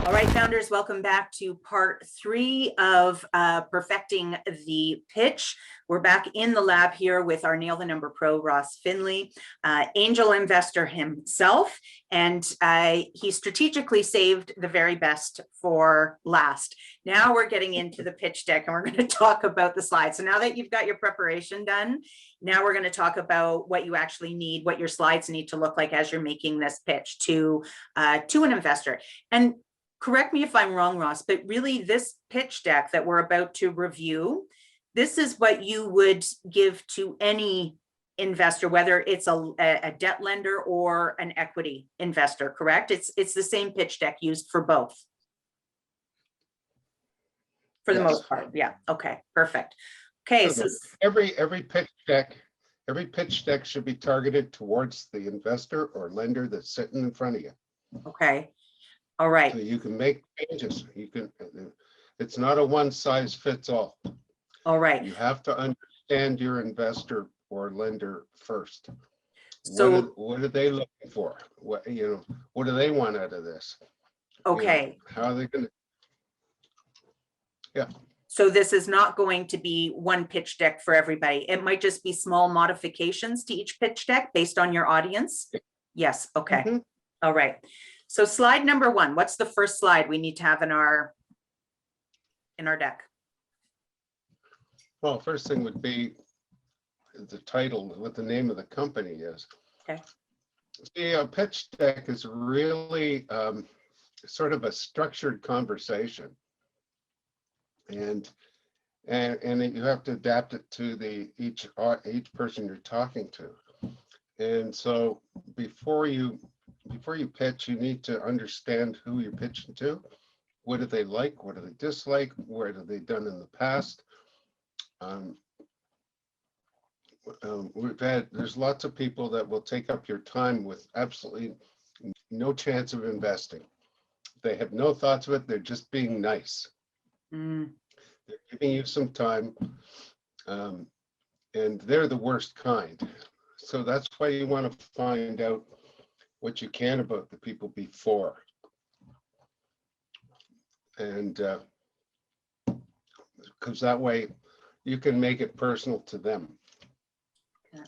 All right, founders, welcome back to part 3 of perfecting the pitch. We're back in the lab here with our Nail the Number Pro, Ross Finley, angel investor himself, and he strategically saved the very best for last. Now we're getting into the pitch deck and we're going to talk about the slides. So now that you've got your preparation done, now we're going to talk about what you actually need, what your slides need to look like as you're making this pitch to an investor. And correct me if I'm wrong, Ross, but really this pitch deck that we're about to review, this is what you would give to any investor, whether it's a debt lender or an equity investor, correct? It's the same pitch deck used for both. For the most part, yeah. Okay, perfect. Okay, so every pitch deck should be targeted towards the investor or lender that's sitting in front of you. Okay. All right. So you can make changes. It's not a one size fits all. All right. You have to understand your investor or lender first. So what are they looking for? What do they want out of this? Okay. How are they going to? Yeah. So this is not going to be one pitch deck for everybody. It might just be small modifications to each pitch deck based on your audience. Yeah. Yes. Okay. Mm-hmm. All right. So slide number 1, what's the first slide we need to have in our deck? Well, first thing would be the title, what the name of the company is. Okay. See, a pitch deck is really sort of a structured conversation. And you have to adapt it to each person you're talking to. And so before you pitch, you need to understand who you're pitching to. What do they like? What do they dislike? What have they done in the past? There's lots of people that will take up your time with absolutely no chance of investing. They have no thoughts of it. They're just being nice. They're giving you some time, and they're the worst kind. So that's why you want to find out what you can about the people before. And because that way you can make it personal to them. Yeah.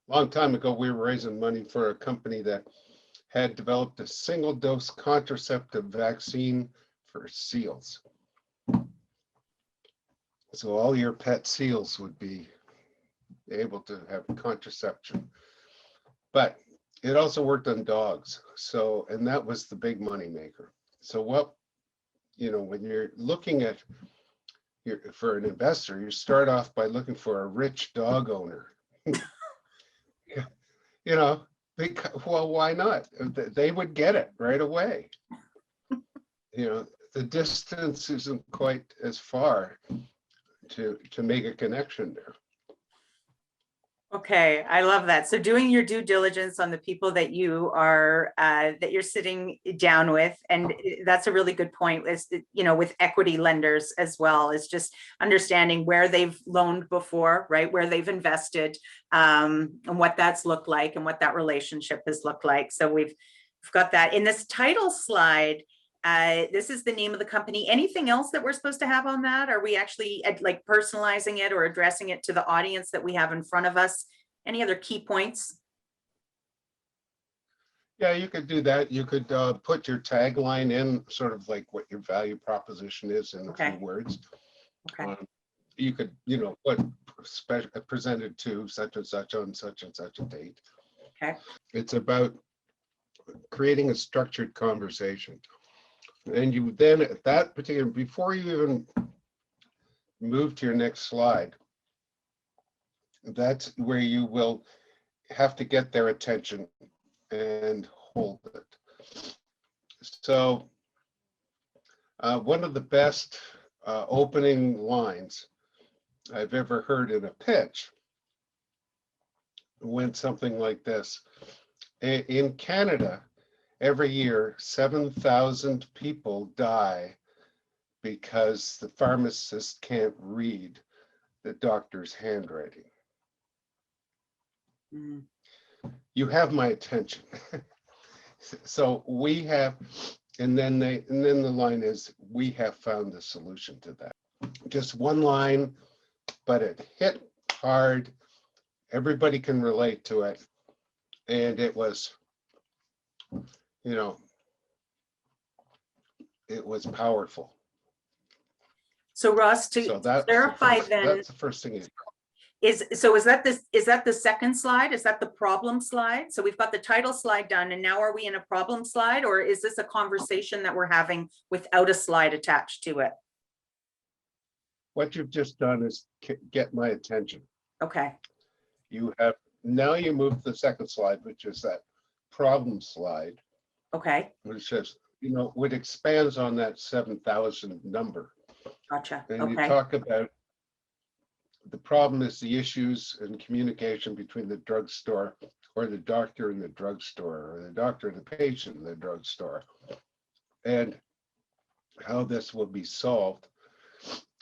Long time ago, we were raising money for a company that had developed a single dose contraceptive vaccine for seals. So all your pet seals would be able to have contraception. But it also worked on dogs. So, and that was the big money maker. So when you're looking at for an investor, you start off by looking for a rich dog owner. Well, why not? They would get it right away. The distance isn't quite as far to make a connection there. Okay, I love that. So doing your due diligence on the people that you are that you're sitting down with, and that's a really good point. Is with equity lenders as well, is just understanding where they've loaned before, right? Where they've invested, and what that's looked like, and what that relationship has looked like. So we've got that in this title slide. This is the name of the company. Anything else that we're supposed to have on that? Are we actually like personalizing it or addressing it to the audience that we have in front of us? Any other key points? Yeah, you could do that. You could put your tagline in, sort of like what your value proposition is in a few words. Okay. You could, put presented to such and such on such and such a date. Okay. It's about creating a structured conversation. And you then at that particular, before you even move to your next slide, that's where you will have to get their attention and hold it. So one of the best opening lines I've ever heard in a pitch went something like this. In Canada, every year, 7,000 people die because the pharmacist can't read the doctor's handwriting. You have my attention. So we have And then the line is, we have found the solution to that. Just one line, but it hit hard. Everybody can relate to it. And it was, you know, it was powerful. So Ross, So to that's clarify then, that's the first thing. is that the second slide? Is that the problem slide? So we've got the title slide done, and now are we in a problem slide, or is this a conversation that we're having without a slide attached to it? What you've just done is get my attention. Okay. You have, now you move to the second slide, which is that problem slide, Okay. which says, you know, what expands on that 7,000 number. Gotcha. And you Okay. talk about the problem is the issues in communication between the drugstore or the doctor and the drugstore, or the doctor and the patient in the drugstore, and how this will be solved.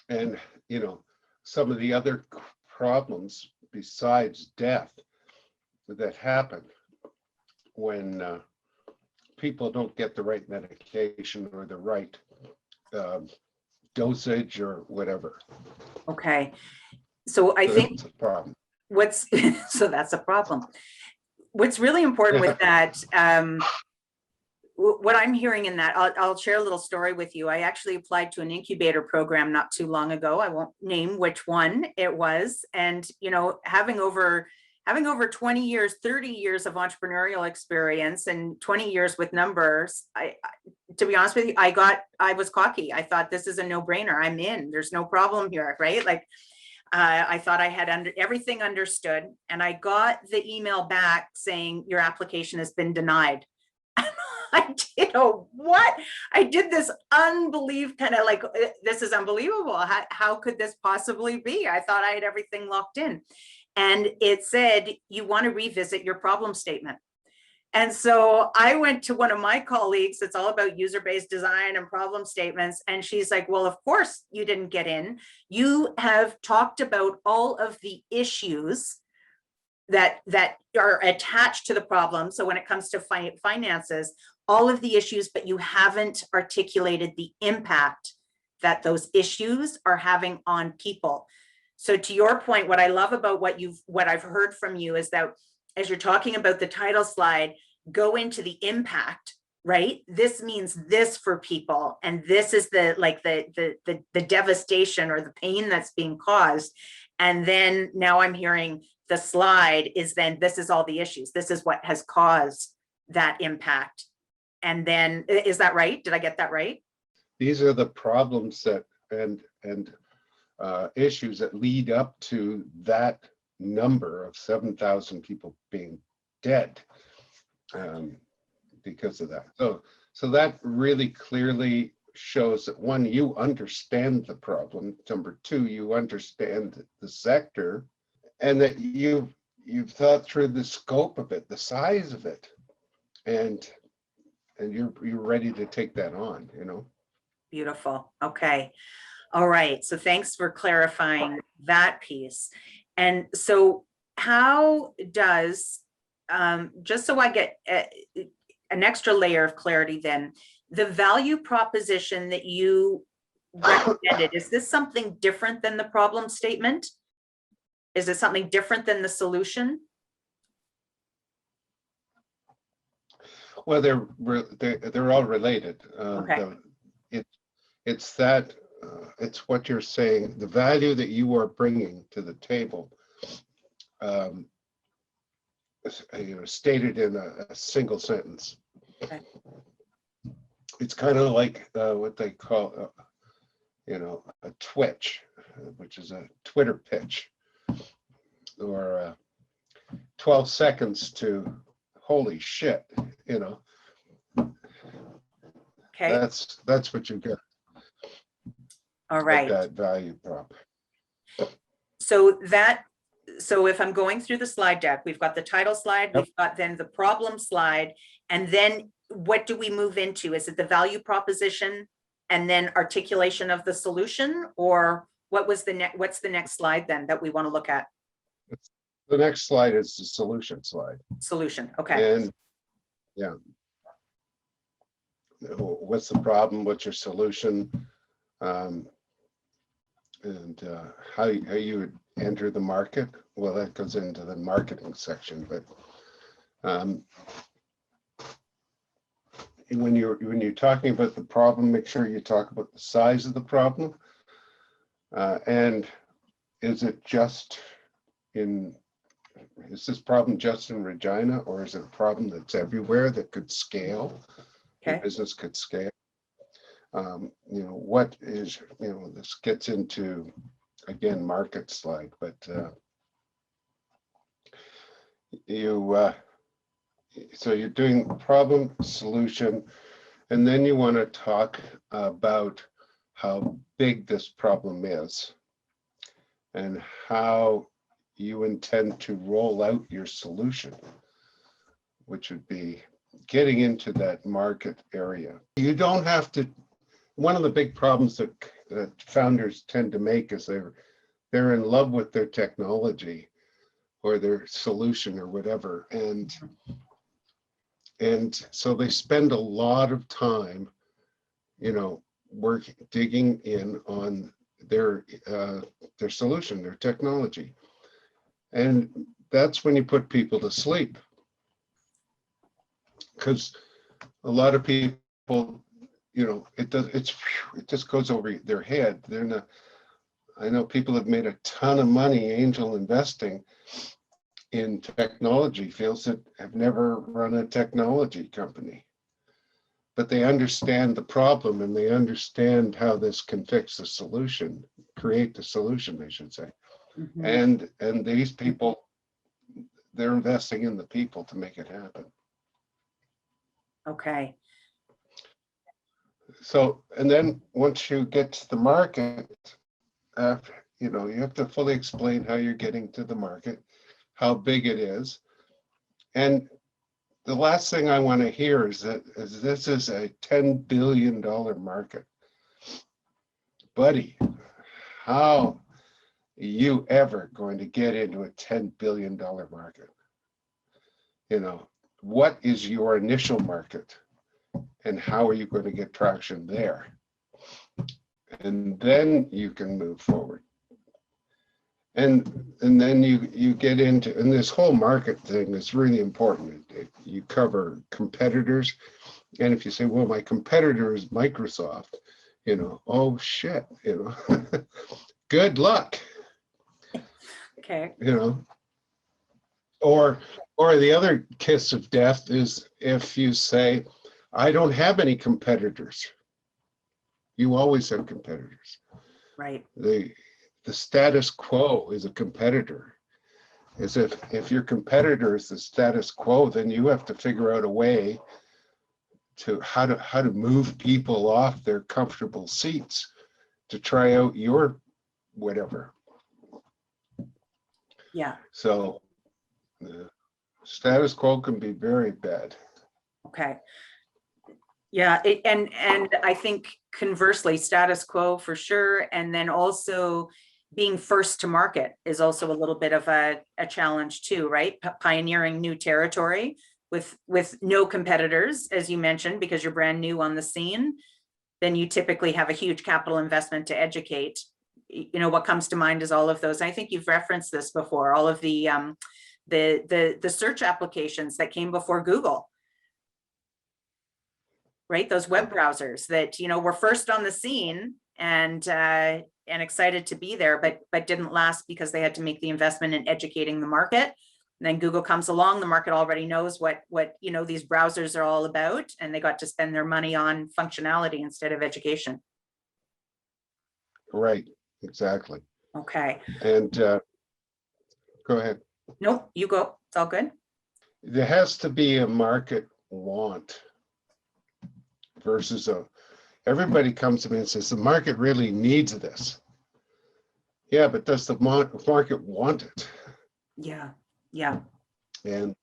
And, you know, some of the other problems besides death that happen when people don't get the right medication or the right dosage or whatever. Okay. So I So think that's a problem. so that's a problem. What's really important with that, what I'm hearing in that, I'll share a little story with you. I actually applied to an incubator program not too long ago. I won't name which one it was. And, you know, having over 20 years, 30 years of entrepreneurial experience and 20 years with numbers, to be honest with you, I was cocky. I thought, this is a no-brainer. I'm in, there's no problem here, right? Like, I thought I had everything understood, and I got the email back saying your application has been denied. I did what? I did this unbelievable kind of like, this is unbelievable. How could this possibly be? I thought I had everything locked in. And it said, you want to revisit your problem statement. And so I went to one of my colleagues, it's all about user-based design and problem statements. And she's like, well, of course you didn't get in. You have talked about all of the issues that are attached to the problem. So when it comes to finances, all of the issues, but you haven't articulated the impact that those issues are having on people. So to your point, what I love about what I've heard from you is that as you're talking about the title slide, go into the impact, right? This means this for people. And this is the devastation or the pain that's being caused. And then now I'm hearing the slide is then, this is all the issues. This is what has caused that impact. And then, is that right? Did I get that right? These are the problems that and issues that lead up to that number of 7,000 people being dead because of that. So that really clearly shows that, one, you understand the problem. Number two, you understand the sector, and that you've thought through the scope of it, the size of it, and you're ready to take that on, you know. Beautiful. Okay. All right. So thanks for clarifying that piece. And so how does, just so I get an extra layer of clarity then, the value proposition that you recommended, is this something different than the problem statement? Is it something different than the solution? Well, they're all related. Okay. It's that it's what you're saying, the value that you are bringing to the table, you know, stated in a single sentence. Okay. It's kind of like what they call, you know, a twitch, which is a Twitter pitch, or 12 seconds to holy shit, you know. Okay. That's what you get. All right. That value prop. So if I'm going through the slide deck, we've got the title slide, Yep. we've got then the problem slide, and then what do we move into? Is it the value proposition and then articulation of the solution, or what's the next slide then that we want to look at? The next slide is the solution slide. Solution. Okay. And yeah, what's the problem, what's your solution, and how you would enter the market. Well, that goes into the marketing section, but when you're talking about the problem, make sure you talk about the size of the problem, and is this problem just in Regina, or is it a problem that's everywhere that could scale? Okay. The business could scale. What is, this gets into, again, market slide, but so you're doing problem, solution, and then you want to talk about how big this problem is and how you intend to roll out your solution, which would be getting into that market area. You don't have to, one of the big problems that founders tend to make is they're in love with their technology or their solution or whatever. And so they spend a lot of time, digging in on their solution, their technology. And that's when you put people to sleep. Because a lot of people, it just goes over their head. I know people have made a ton of money angel investing in technology fields that have never run a technology company, but they understand the problem and they understand how this can fix the solution, create the solution, I should say. Mhm. And these people, they're investing in the people to make it happen. Okay. So, and then once you get to the market, you have to fully explain how you're getting to the market, how big it is. And the last thing I want to hear is that this is a $10 billion market. Buddy, how are you ever going to get into a $10 billion market? What is your initial market and how are you going to get traction there? And then you can move forward. And then you get into, and this whole market thing is really important. You cover competitors. And if you say, well, my competitor is Microsoft, oh shit, good luck. Okay. Or the other kiss of death is if you say, I don't have any competitors. You always have competitors. Right. The status quo is a competitor. Is if your competitor is the status quo, then you have to figure out a way to how to move people off their comfortable seats to try out your whatever. Yeah. So the status quo can be very bad. Okay. Yeah, and I think conversely, status quo for sure, and then also being first to market is also a little bit of a challenge too, right? Pioneering new territory with no competitors, as you mentioned, because you're brand new on the scene. Then you typically have a huge capital investment to educate. What comes to mind is all of those. I think you've referenced this before. All of the search applications that came before Google. Right, those web browsers that were first on the scene and excited to be there, but didn't last because they had to make the investment in educating the market. And then Google comes along, the market already knows what these browsers are all about, and they got to spend their money on functionality instead of education. Right, exactly. Okay. And go ahead. Nope, you go. It's all good. There has to be a market want versus everybody comes to me and says the market really needs this. Yeah, but does the market want it? Yeah. And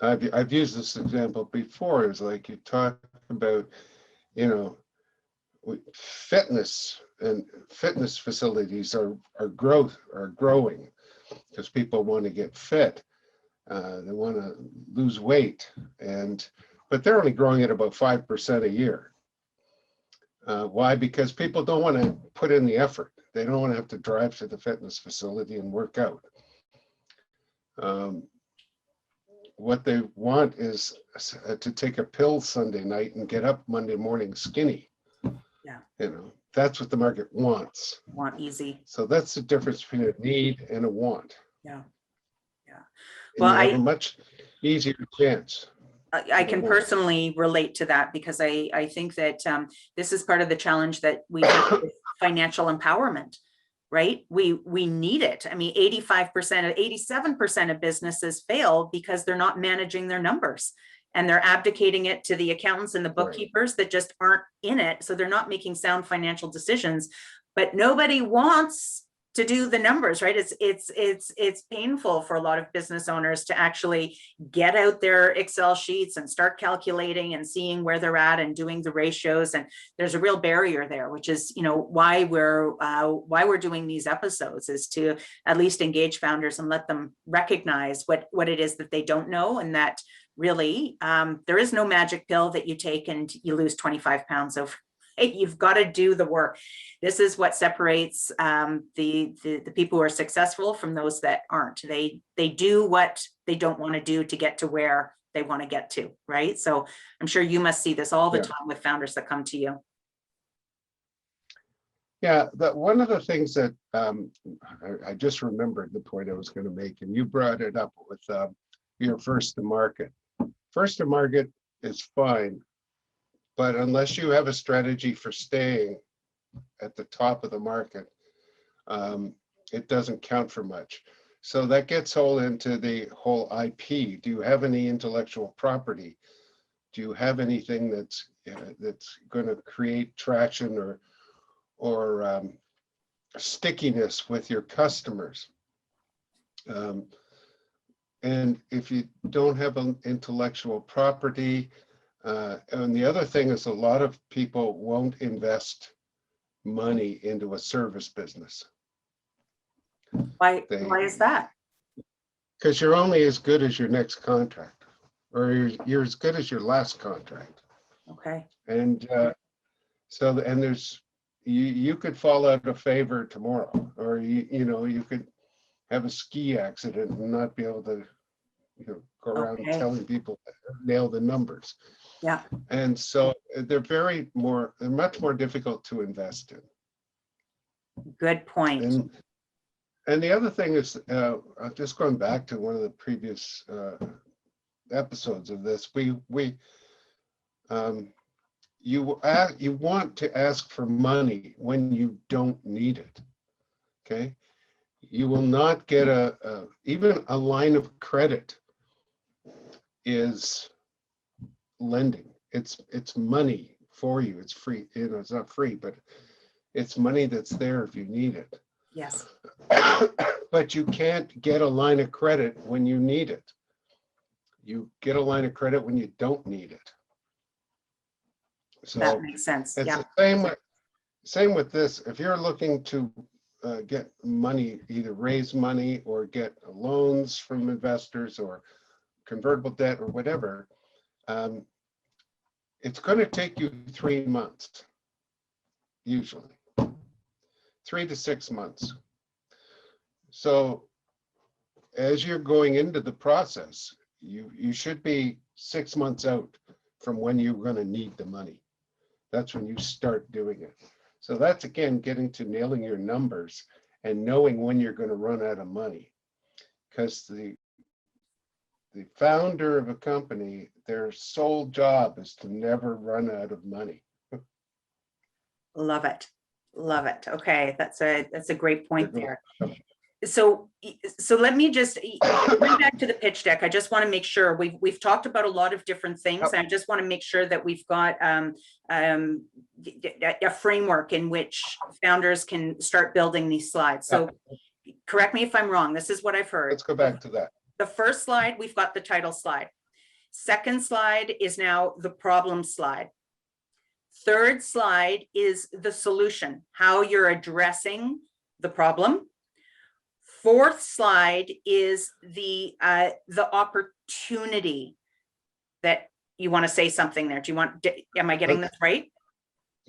I've used this example before. It's like you talk about, fitness and fitness facilities are growing because people want to get fit. They want to lose weight, and but they're only growing at about 5% a year. Why? Because people don't want to put in the effort. They don't want to have to drive to the fitness facility and work out. What they want is to take a pill Sunday night and get up Monday morning skinny. Yeah. You know, that's what the market wants. Want easy. So that's the difference between a need and a want. Yeah. Yeah. And Well, you have a much easier chance. I can personally relate to that because I think that this is part of the challenge that we have with financial empowerment, right? We need it. I mean, 85%, 87% of businesses fail because they're not managing their numbers and they're abdicating it to the accountants and the bookkeepers that just aren't in it. So they're not making sound financial decisions, but nobody wants to do the numbers, right? It's painful for a lot of business owners to actually get out their Excel sheets and start calculating and seeing where they're at and doing the ratios. And there's a real barrier there, which is, you know, why we're doing these episodes, is to at least engage founders and let them recognize what it is that they don't know, and that really there is no magic pill that you take and you lose 25 pounds of. You've got to do the work. This is what separates the people who are successful from those that aren't. They do what they don't want to do to get to where they want to get to, right? So I'm sure you must see this all the time with founders that come to you. Yeah, one of the things that I just remembered the point I was going to make, and you brought it up with your first to market. First to market is fine, but unless you have a strategy for staying at the top of the market, it doesn't count for much. So that gets all into the whole IP. Do you have any intellectual property? Do you have anything that's going to create traction or stickiness with your customers? And if you don't have an intellectual property, and the other thing is, a lot of people won't invest money into a service business. Why is that? Because you're only as good as your next contract, or you're as good as your last contract. Okay. And there's you could fall out of favor tomorrow, or you could have a ski accident and not be able to go around telling people nail the numbers. Yeah. And so they're much more difficult to invest in. Good point. And the other thing is, just going back to one of the previous episodes of this, you want to ask for money when you don't need it. Okay, you will not get even a line of credit is lending. It's money for you. It's free. It's not free, but it's money that's there if you need it. Yes. But you can't get a line of credit when you need it. You get a line of credit when you don't need it. So that makes sense. It's yeah. the same with this. If you're looking to get money, either raise money or get loans from investors or convertible debt or whatever, it's going to take you 3 months, usually 3 to 6 months. So as you're going into the process, you should be 6 months out from when you're going to need the money. That's when you start doing it. So that's, again, getting to nailing your numbers and knowing when you're going to run out of money. Because the founder of a company, their sole job is to never run out of money. Love it. Love it. Okay, that's a great point there. So let me just bring back to the pitch deck. I just want to make sure we've talked about a lot of different things. Yep. I just want to make sure that we've got a framework in which founders can start building these slides. So correct me if I'm wrong. This is what I've heard. Let's go back to that. The first slide, we've got the title slide. Second slide is now the problem slide. Third slide is the solution, how you're addressing the problem. Fourth slide is the opportunity that you want to say something there? Do you want, am I getting this right?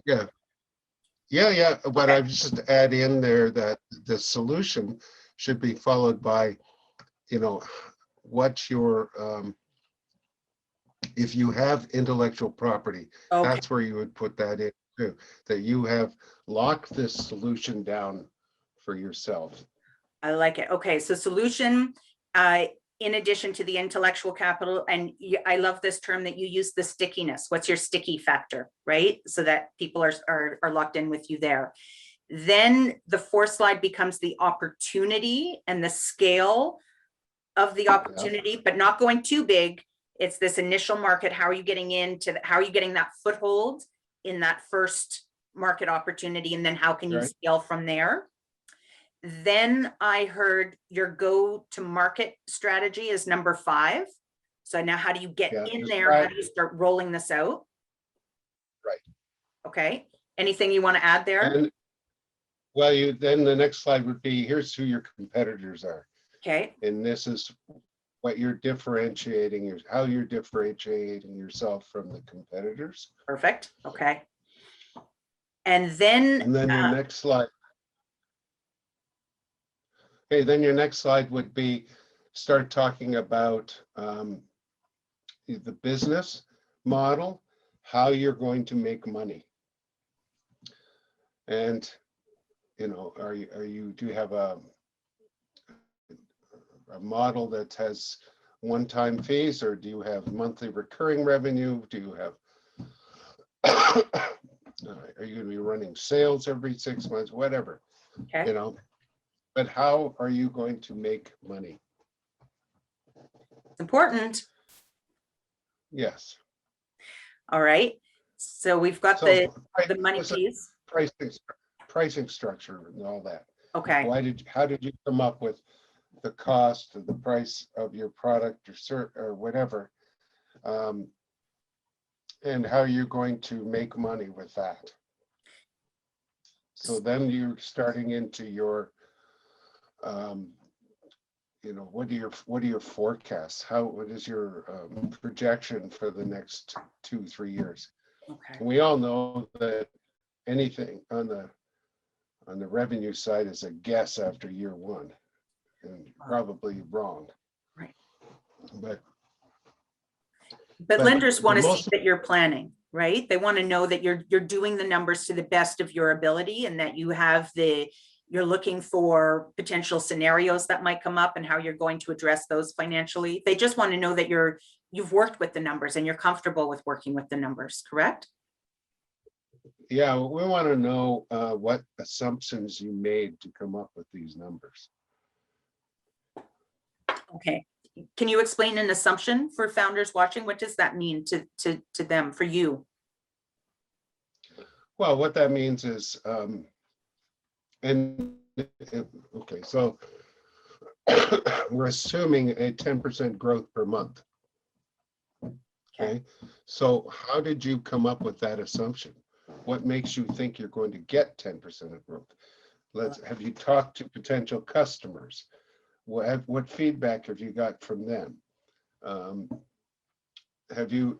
Yeah. Yeah. But Okay. I just add in there that the solution should be followed by, what's your, if you have intellectual property, Okay, that's where you would put that in too, that you have locked this solution down for yourself. I like it. Okay, so solution, in addition to the intellectual capital, and I love this term that you use, the stickiness. What's your sticky factor, right? So that people are locked in with you there. Then the fourth slide becomes the opportunity and the scale of the opportunity, but not going too big. It's this initial market. How are you getting into how are you getting that foothold in that first market opportunity? And then how can you Right. scale from there? Then I heard your go to market strategy is number 5. So now how do you get in there? How do you start rolling this out? Right. Okay. Anything you want to add there? And well, then the next slide would be, here's who your competitors are. Okay. And this is what you're differentiating, how you're differentiating yourself from the competitors. Perfect. Okay. And then your next slide. Okay, then your next slide would be start talking about the business model, how you're going to make money. And do you have a model that has one-time fees, or do you have monthly recurring revenue? Do you have are you going to be running sales every 6 months, whatever? okay. But how are you going to make money? It's important. Yes. All right. So we've got the money piece. Pricing structure and all that. Okay. How did you come up with the cost of the price of your product or whatever? And how you're going to make money with that. So then you're starting into your what are your forecasts? What is your projection for the next 2-3 years? Okay. And we all know that anything on the revenue side is a guess after year 1, and probably wrong. Right. But lenders want to see that you're planning, right? They want to know that you're doing the numbers to the best of your ability, and that you have you're looking for potential scenarios that might come up and how you're going to address those financially. They just want to know that you've worked with the numbers and you're comfortable with working with the numbers, correct? Yeah, we want to know what assumptions you made to come up with these numbers. Okay. Can you explain an assumption for founders watching? What does that mean to them, for you? Well, what that means is, okay, so we're assuming a 10% growth per month. Okay, so how did you come up with that assumption? What makes you think you're going to get 10% of growth? Have you talked to potential customers? What feedback have you got from them? Have you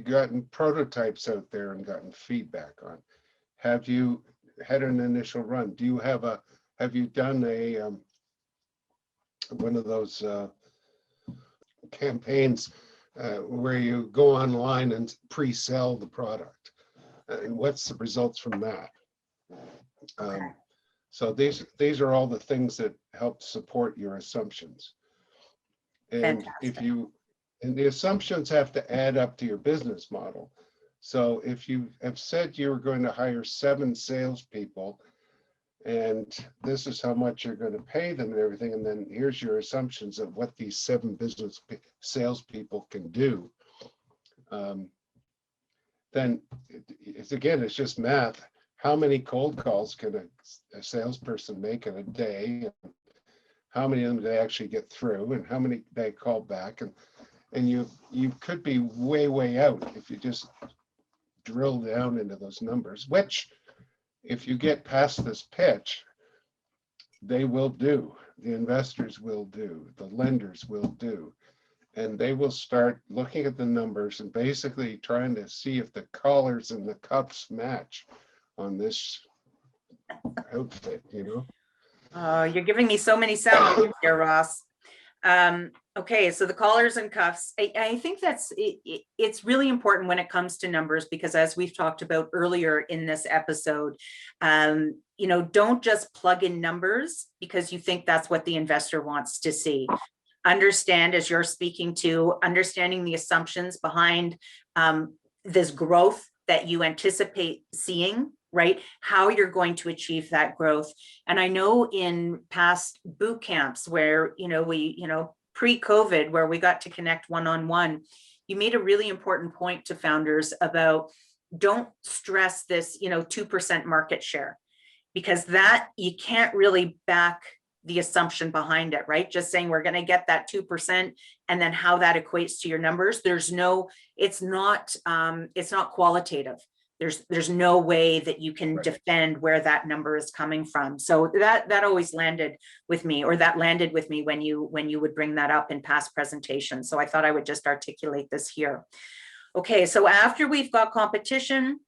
gotten prototypes out there and gotten feedback on? Have you had an initial run? Have you done one of those campaigns where you go online and pre-sell the product? And what's the results from that? So these are all the things that help support your assumptions. And and the assumptions have to add up to your business model. So if you have said you're going to hire 7 salespeople, and this is how much you're going to pay them and everything, and then here's your assumptions of what these 7 salespeople can do, then it's just math. How many cold calls can a salesperson make in a day? How many of them do they actually get through, and how many they call back? And you could be way out if you just drill down into those numbers, which if you get past this pitch, they will do. The investors will do. The lenders will do. and they will start looking at the numbers and basically trying to see if the collars and the cuffs match on this outfit, you know? Oh, you're giving me so many sound bites here, Ross. Okay, so the collars and cuffs, I think it's really important when it comes to numbers, because as we've talked about earlier in this episode, don't just plug in numbers because you think that's what the investor wants to see. Understand, as you're speaking to, understanding the assumptions behind this growth that you anticipate seeing, right? How you're going to achieve that growth. And I know in past boot camps where, pre-COVID, where we got to connect one-on-one, you made a really important point to founders about don't stress this, 2% market share, because that you can't really back the assumption behind it, right? Just saying we're going to get that 2% and then how that equates to your numbers. It's not qualitative. There's no way that you can defend where that number is coming from. So that always landed with me, or that landed with me when you would bring that up in past presentations. So I thought I would just articulate this here. Okay, so after we've got competition,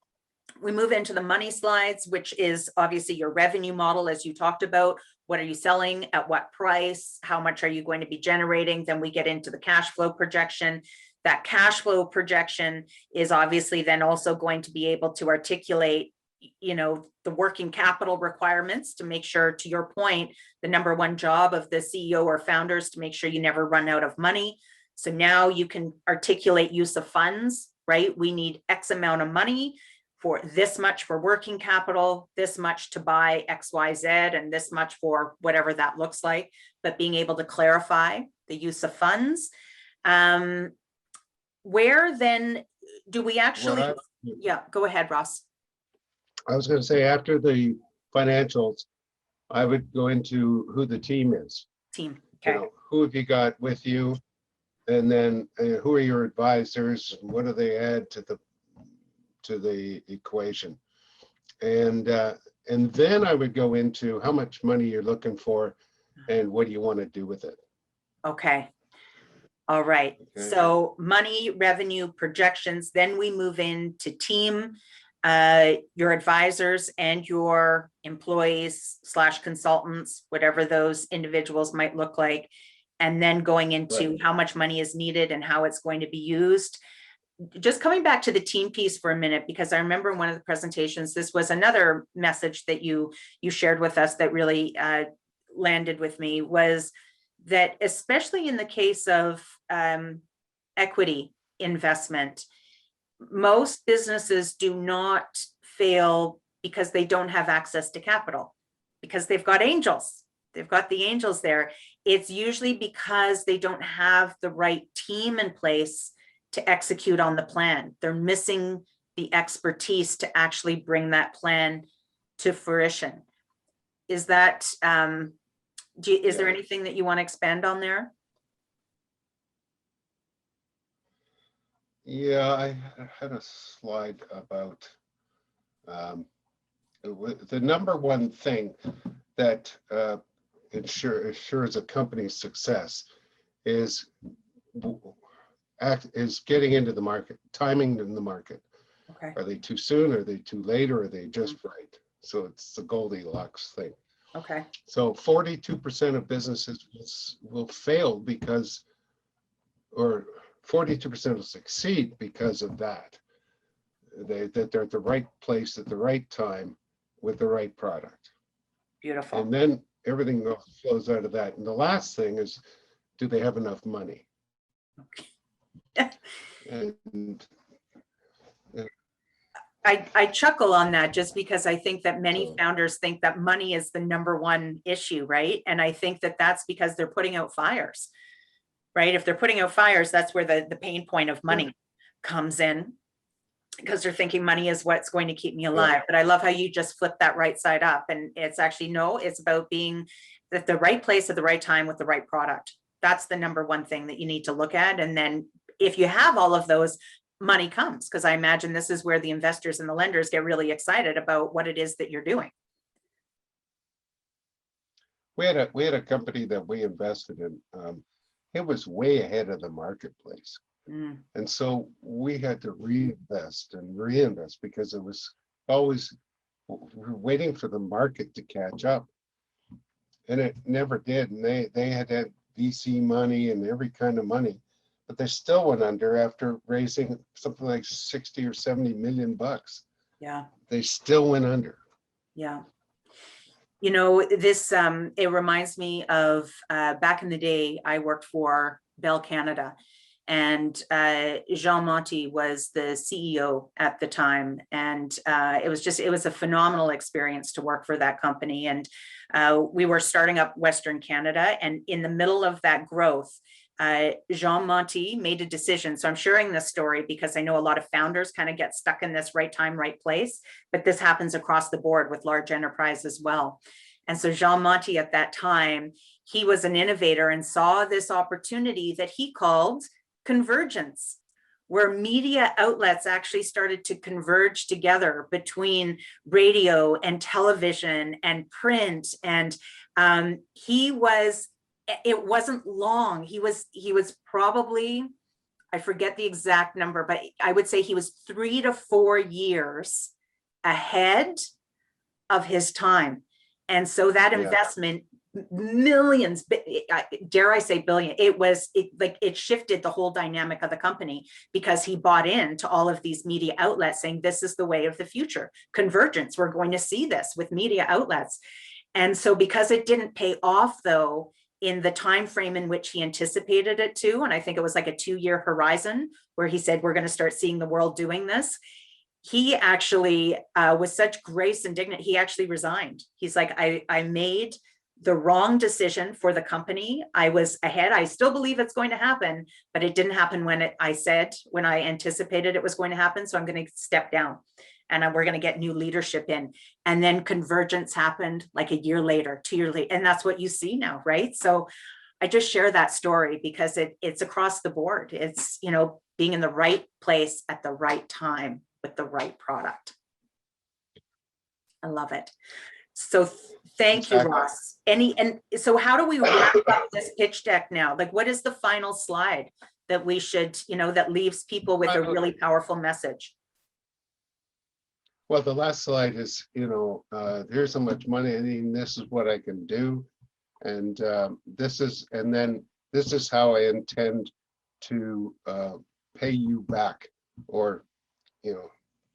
we move into the money slides, which is obviously your revenue model, as you talked about. What are you selling? At what price? How much are you going to be generating? Then we get into the cash flow projection. That cash flow projection is obviously then also going to be able to articulate, the working capital requirements to make sure, to your point, the number one job of the CEO or founders to make sure you never run out of money. So now you can articulate use of funds, right? We need X amount of money for this much for working capital, this much to buy XYZ, and this much for whatever that looks like, but being able to clarify the use of funds. Where then do we actually, yeah, go ahead, Ross. I was going to say, after the financials, I would go into who the team is. Team, okay. Who have you got with you? And then who are your advisors? What do they add to the equation? And then I would go into how much money you're looking for and what do you want to do with it? Okay. All right. Okay. So money, revenue, projections, then we move into team, your advisors and your employees / consultants, whatever those individuals might look like, and then going into how much money is needed and how it's going to be used. Just coming back to the team piece for a minute, because I remember in one of the presentations, this was another message that you shared with us that really landed with me, was that especially in the case of equity investment, most businesses do not fail because they don't have access to capital, because they've got angels. They've got the angels there. It's usually because they don't have the right team in place to execute on the plan. They're missing the expertise to actually bring that plan to fruition. Is that, is there anything that you want to expand on there? Yeah, I had a slide about the number one thing that ensures a company's success is getting into the market, timing in the market. Okay. Are they too soon? Are they too late? Or are they just right? So it's the Goldilocks thing. Okay. So 42% of businesses will fail because, or 42% will succeed because of that. That they're at the right place at the right time with the right product. Beautiful. And then everything else flows out of that. And the last thing is, do they have enough money? Okay. And I chuckle on that just because I think that many founders think that money is the number one issue, right? And I think that that's because they're putting out fires, right? If they're putting out fires, that's where the pain point of money comes in, because they're thinking money is what's going to keep me alive. But I love how you just flip that right side up. And it's actually, no, it's about being at the right place at the right time with the right product. That's the number one thing that you need to look at. And then if you have all of those, money comes, because I imagine this is where the investors and the lenders get really excited about what it is that you're doing. We had a company that we invested in, it was way ahead of the marketplace. Mm. And so we had to reinvest and reinvest because it was always, we were waiting for the market to catch up. And it never did. And they had VC money and every kind of money, but they still went under after raising something like 60 or 70 million bucks. Yeah. They still went under. Yeah. You know, this, it reminds me of back in the day, I worked for Bell Canada, and Jean Monty was the CEO at the time. And it was a phenomenal experience to work for that company. And we were starting up Western Canada, and in the middle of that growth, Jean Monty made a decision. So I'm sharing this story because I know a lot of founders kind of get stuck in this right time, right place, but this happens across the board with large enterprise as well. And so Jean Monty at that time, he was an innovator and saw this opportunity that he called convergence, where media outlets actually started to converge together between radio and television and print. And it wasn't long. He was probably, I forget the exact number, but I would say he was 3 to 4 years ahead of his time. And so that investment, millions, dare I say billion, it shifted the whole dynamic of the company, because he bought into all of these media outlets saying, this is the way of the future. Convergence, we're going to see this with media outlets. And so because it didn't pay off though, in the time frame in which he anticipated it to, and I think it was like a 2-year horizon where he said, we're going to start seeing the world doing this. He actually, with such grace and dignity, he actually resigned. He's like, I made the wrong decision for the company. I was ahead. I still believe it's going to happen, but it didn't happen when I anticipated it was going to happen. So I'm going to step down, and we're going to get new leadership in. And then convergence happened like a year later, 2 years later. And that's what you see now, right? So I just share that story because it's across the board. It's, being in the right place at the right time with the right product. I love it. So thank you, Ross. And so how do we wrap up this pitch deck now? Like, what is the final slide that we should, that leaves people with a really powerful message? Well, the last slide is, here's how much money I need, and this is what I can do. And this is how I intend to pay you back, or,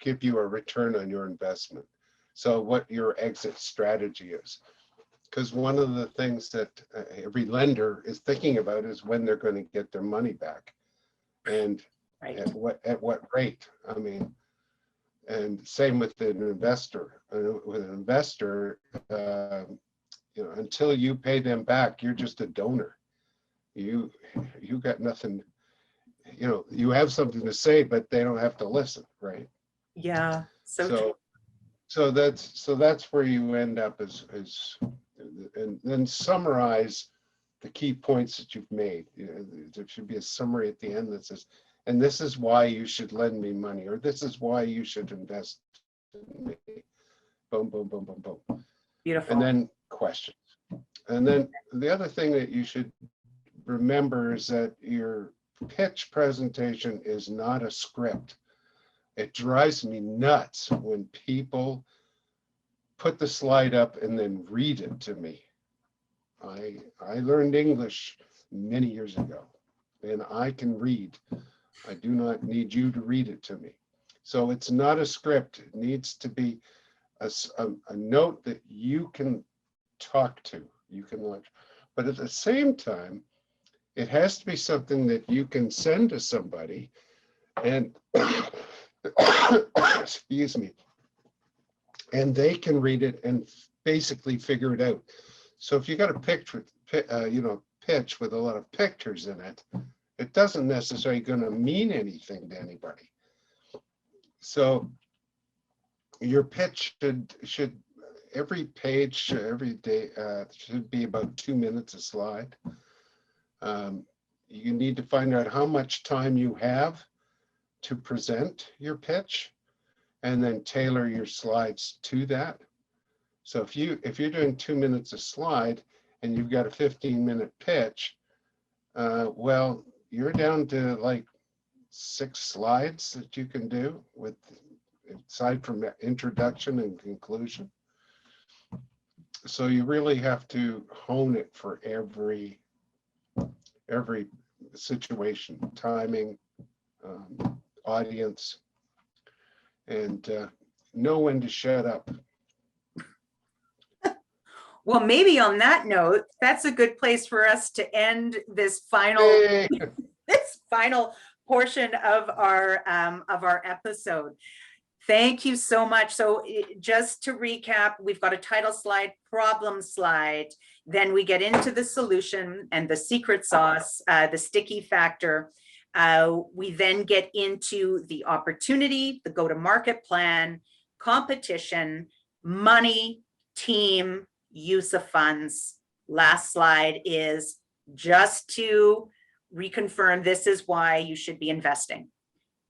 give you a return on your investment. So what your exit strategy is. Because one of the things that every lender is thinking about is when they're going to get their money back, and right. at what rate. I mean, and same with an investor. With an investor, until you pay them back, you're just a donor. You got nothing. You have something to say, but they don't have to listen, right? Yeah. So that's where you end up and then summarize the key points that you've made. There should be a summary at the end that says, and this is why you should lend me money, or this is why you should invest in me. Boom, boom, boom, boom, boom. Beautiful. And then questions. And then the other thing that you should remember is that your pitch presentation is not a script. It drives me nuts when people put the slide up and then read it to me. I learned English many years ago, and I can read. I do not need you to read it to me. So it's not a script. It needs to be a note that you can talk to, you can watch. But at the same time, it has to be something that you can send to somebody and excuse me, and they can read it and basically figure it out. So if you got a pitch with a lot of pictures in it, it doesn't necessarily going to mean anything to anybody. So your pitch should every page, every day should be about 2 minutes a slide. You need to find out how much time you have to present your pitch, and then tailor your slides to that. So if you're doing 2 minutes a slide and you've got a 15-minute pitch, Well, you're down to like 6 slides that you can do with, aside from introduction and conclusion. So you really have to hone it for every situation, timing, audience, and know when to shut up. Well, maybe on that note, that's a good place for us to end this final Hey, this final portion of our episode. Thank you so much. So just to recap, we've got a title slide, problem slide, then we get into the solution and the secret sauce, the sticky factor. We then get into the opportunity, the go-to-market plan, competition, money, team, use of funds. Last slide is just to reconfirm, this is why you should be investing.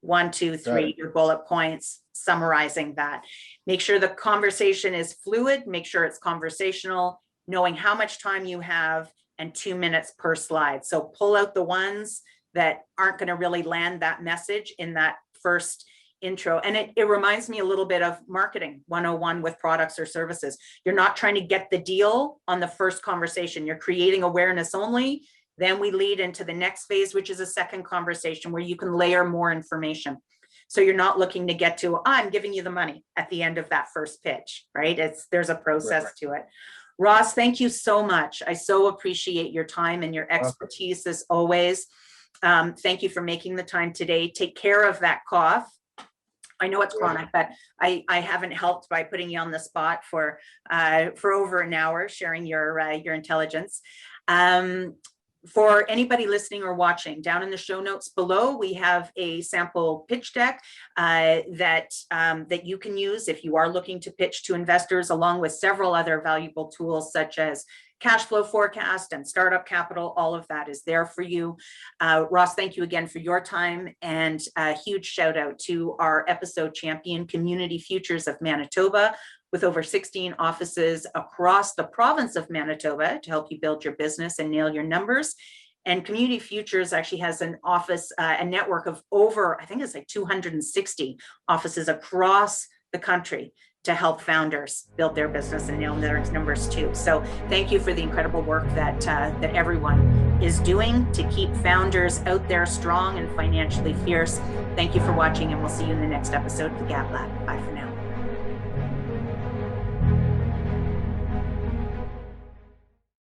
1, 2, 3, your bullet points, summarizing that. Make sure the conversation is fluid, make sure it's conversational, knowing how much time you have, and 2 minutes per slide. So pull out the ones that aren't going to really land that message in that first intro. And it reminds me a little bit of marketing 101 with products or services. You're not trying to get the deal on the first conversation. You're creating awareness only. Then we lead into the next phase, which is a second conversation where you can layer more information. So you're not looking to get to, I'm giving you the money at the end of that first pitch, right? There's a process to it. Ross, thank you so much. I so appreciate your time and your expertise as always. Thank you for making the time today. Take care of that cough. I know it's chronic, but I haven't helped by putting you on the spot for over an hour, sharing your intelligence. For anybody listening or watching, down in the show notes below, we have a sample pitch deck that you can use if you are looking to pitch to investors, along with several other valuable tools such as cash flow forecast and startup capital. All of that is there for you. Ross, thank you again for your time, and a huge shout out to our episode champion, Community Futures of Manitoba, with over 16 offices across the province of Manitoba to help you build your business and nail your numbers. And Community Futures actually has an office, a network of over, I think it's like 260 offices across the country to help founders build their business and nail their numbers too. So thank you for the incredible work that everyone is doing to keep founders out there strong and financially fierce. Thank you for watching, and we'll see you in the next episode of the Gap Lab. Bye for now.